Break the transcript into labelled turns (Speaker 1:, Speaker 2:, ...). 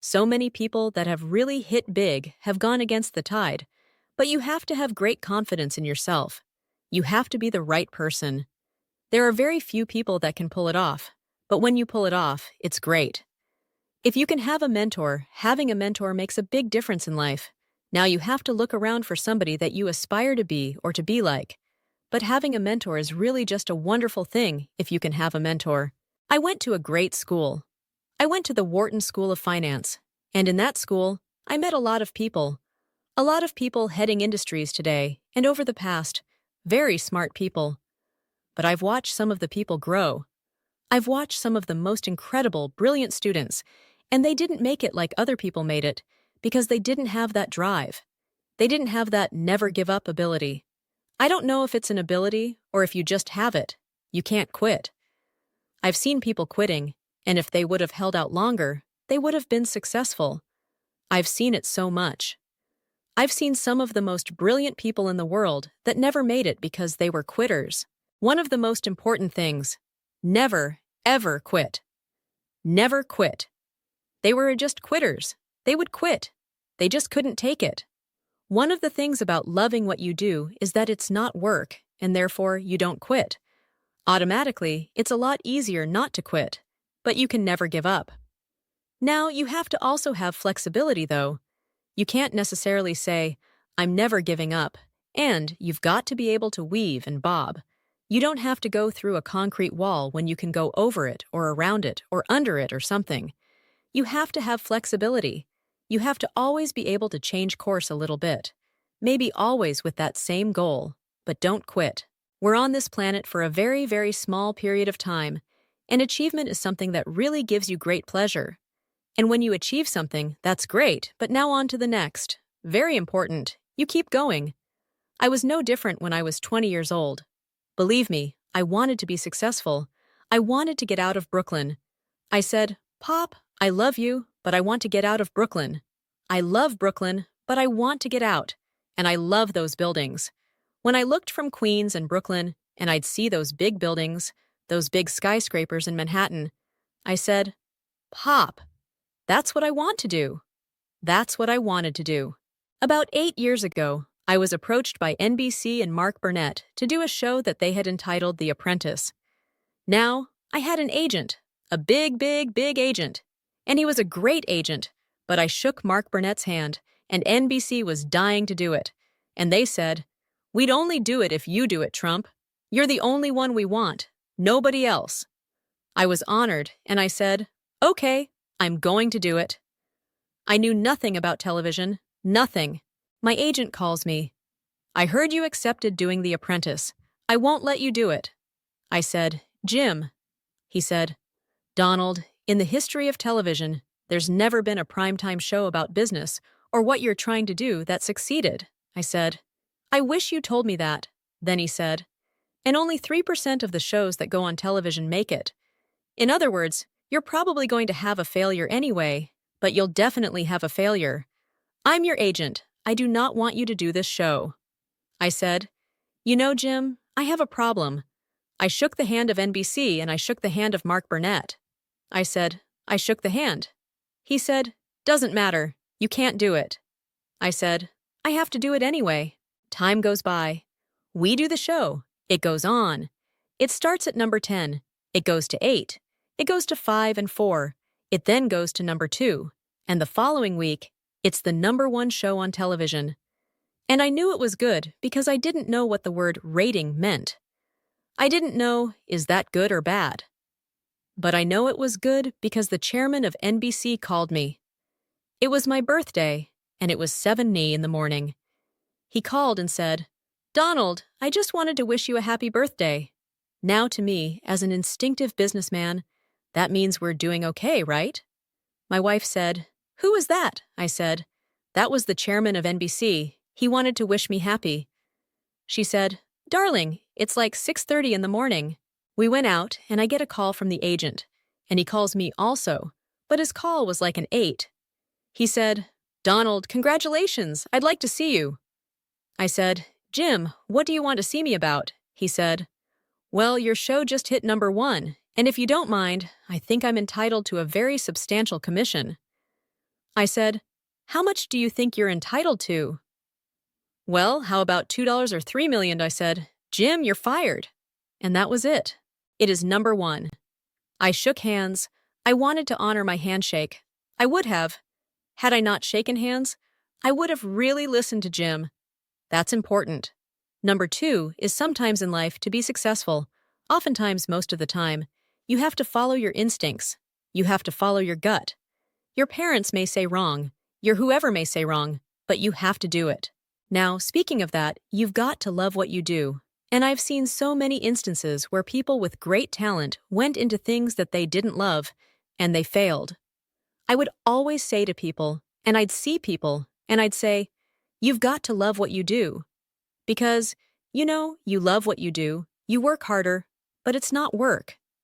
Speaker 1: So many people that have really hit big have gone against the tide, but you have to have great confidence in yourself. You have to be the right person. There are very few people that can pull it off, but when you pull it off, it's great. If you can have a mentor, having a mentor makes a big difference in life. Now you have to look around for somebody that you aspire to be or to be like. But having a mentor is really just a wonderful thing if you can have a mentor. I went to a great school. I went to the Wharton School of Finance, and in that school, I met a lot of people. A lot of people heading industries today, and over the past, very smart people. But I've watched some of the people grow. I've watched some of the most incredible, brilliant students, and they didn't make it like other people made it because they didn't have that drive. They didn't have that never give up ability. I don't know if it's an ability or if you just have it. You can't quit. I've seen people quitting, and if they would have held out longer, they would have been successful. I've seen it so much. I've seen some of the most brilliant people in the world that never made it because they were quitters. One of the most important things: never, ever quit. Never quit. They were just quitters. They would quit. They just couldn't take it. One of the things about loving what you do is that it's not work, and therefore you don't quit. Automatically, it's a lot easier not to quit, but you can never give up. Now, you have to also have flexibility, though. You can't necessarily say, "I'm never giving up," and you've got to be able to weave and bob. You don't have to go through a concrete wall when you can go over it or around it or under it or something. You have to have flexibility. You have to always be able to change course a little bit. Maybe always with that same goal, but don't quit. We're on this planet for a very, very small period of time, and achievement is something that really gives you great pleasure. And when you achieve something, that's great, but now on to the next. Very important. You keep going. I was no different when I was 20 years old. Believe me, I wanted to be successful. I wanted to get out of Brooklyn. I said, "Pop, I love you, but I want to get out of Brooklyn. I love Brooklyn, but I want to get out. And I love those buildings." When I looked from Queens and Brooklyn, and I'd see those big buildings, those big skyscrapers in Manhattan, I said, "Pop, that's what I want to do." That's what I wanted to do. About 8 years ago, I was approached by NBC and Mark Burnett to do a show that they had entitled The Apprentice. Now, I had an agent, a big, big, big agent. And he was a great agent, but I shook Mark Burnett's hand, and NBC was dying to do it. And they said, "We'd only do it if you do it, Trump. You're the only one we want. Nobody else." I was honored, and I said, "Okay, I'm going to do it." I knew nothing about television, nothing. My agent calls me. "I heard you accepted doing The Apprentice. I won't let you do it." I said, "Jim." He said, "Donald, in the history of television, there's never been a primetime show about business or what you're trying to do that succeeded." I said, "I wish you told me that." Then he said, "And only 3% of the shows that go on television make it. In other words, you're probably going to have a failure anyway, but you'll definitely have a failure. I'm your agent. I do not want you to do this show." I said, "You know, Jim, I have a problem." I shook the hand of NBC and I shook the hand of Mark Burnett. I said, "I shook the hand." He said, "Doesn't matter. You can't do it." I said, "I have to do it anyway." Time goes by. We do the show. It goes on. It starts at number 10. It goes to 8. It goes to 5 and 4. It then goes to number 2. And the following week, it's the number 1 show on television. And I knew it was good because I didn't know what the word rating meant. I didn't know, is that good or bad? But I know it was good because the chairman of NBC called me. It was my birthday, and it was 7 in the morning. He called and said, "Donald, I just wanted to wish you a happy birthday." Now to me, as an instinctive businessman, that means we're doing okay, right? My wife said, "Who is that?" I said, "That was the chairman of NBC. He wanted to wish me happy." She said, "Darling, it's like 6:30 in the morning." We went out, and I get a call from the agent, and he calls me also, but his call was like an 8. He said, "Donald, congratulations, I'd like to see you." I said, "Jim, what do you want to see me about?" He said, "Well, your show just hit number 1, and if you don't mind, I think I'm entitled to a very substantial commission." I said, "How much do you think you're entitled to?" "Well, how about $2 or $3 million?" I said. "Jim, you're fired." And that was it. It is number one. I shook hands. I wanted to honor my handshake. I would have. Had I not shaken hands, I would have really listened to Jim. That's important. Number two is sometimes in life to be successful, oftentimes most of the time, you have to follow your instincts. You have to follow your gut. Your parents may say wrong, your whoever may say wrong, but you have to do it. Now, speaking of that, you've got to love what you do. And I've seen so many instances where people with great talent went into things that they didn't love, and they failed. I would always say to people, and I'd see people, and I'd say, "You've got to love what you do." Because, you love what you do, you work harder, but it's not work.